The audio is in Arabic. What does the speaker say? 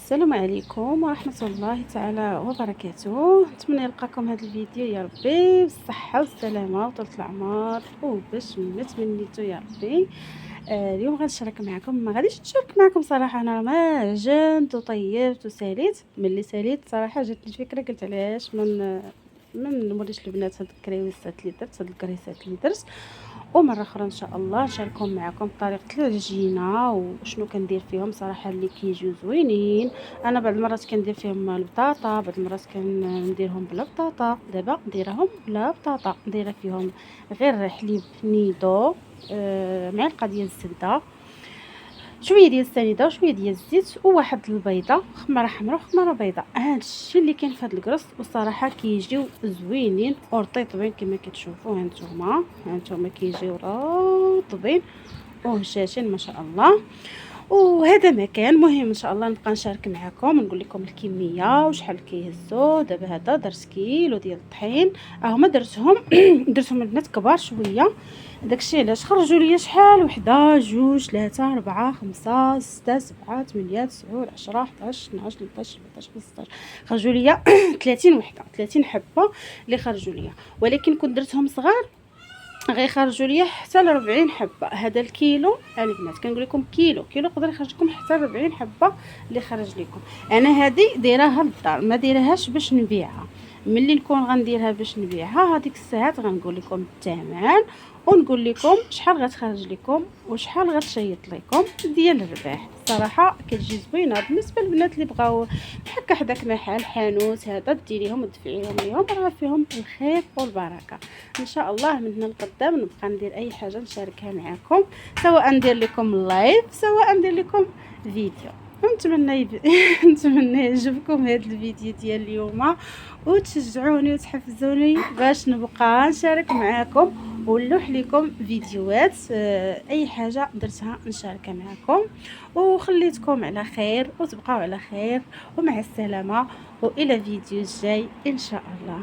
السلام عليكم ورحمة الله تعالى وبركاته. نتمنى يلقاكم هذا الفيديو يا ربي بالصحة والسلامة وطول العمر وباش ما تمنيتو يا ربي. اليوم غنشارك معكم، ما غاديش نشارك معكم صراحة، انا ما عجنت وطيبت وساليت. ملي ساليت صراحة جاتني الفكرة، قلت علاش ما نوريش البنات هاد الكريوسات اللي درت، هاد الكريسات اللي درت، ومره اخرى ان شاء الله نشاركهم معكم طريقه العجينه وشنو كندير فيهم صراحه اللي كيجيو زوينين. انا بعض المرات كندير فيهم البطاطا، بعض المرات كنديرهم بلا بطاطا. دابا نديرهم بلا بطاطا، ندير فيهم غير حليب نيدو، معلقه ديال الزبده، شويه ديال السنيده وشويه ديال الزيت وواحد البيضه، خماره حمراء وخماره بيضاء. هذا الشيء اللي كاين في هذا الكرص، وصراحه كيجيو زوينين ورطيطبين كما كتشوفوا. ها انتم كيجيو رطبين وهشاشين ما شاء الله. وهذا ما كان مهم، ان شاء الله نبقى نشارك معكم ونقول لكم الكميه وشحال كيهزوا. دابا هذا درت كيلو ديال الطحين، هما درتهم درتهم البنات كبار شويه. داكشي علاش خرجوا لي شحال، وحده جوج ثلاثة أربعة خمسة ستة سبعة ثمانية تسعة 10 11 12 13 14 15، خرجوا لي 30 وحده، 30 حبه اللي خرجوا لي. ولكن كنت درتهم صغار غيخرجوا لي حتى ل 40 حبه. هذا الكيلو البنات كنقول لكم كيلو يقدر يخرج لكم حتى 40 حبه اللي خرج لكم. انا هذه دايراها للدار، ما دايرهاش باش نبيعها. ملي نكون غنديرها باش نبيعها هذيك الساعات غنقول لكم الثمن، ونقول لكم شحال غتخرج لكم وشحال غتشيط لكم ديال الربح. الصراحه كتجي زوينه بالنسبه للبنات اللي بغاو هكا حداك محل حانوت هذا، ديريهم ودفعيهم ليهم، راه فيهم الخير والبركه. ان شاء الله من هنا لقدام نبقى ندير اي حاجه نشاركها معكم، سواء ندير لكم لايف سواء ندير لكم فيديو. نتمنى يعجبكم هذا الفيديو ديال اليوم، وتشجعوني وتحفزوني باش نبقى نشارك معكم ونلوح لكم فيديوهات، اي حاجه درتها نشاركها معكم. وخليتكم على خير وتبقاو على خير ومع السلامه، والى فيديو جاي ان شاء الله.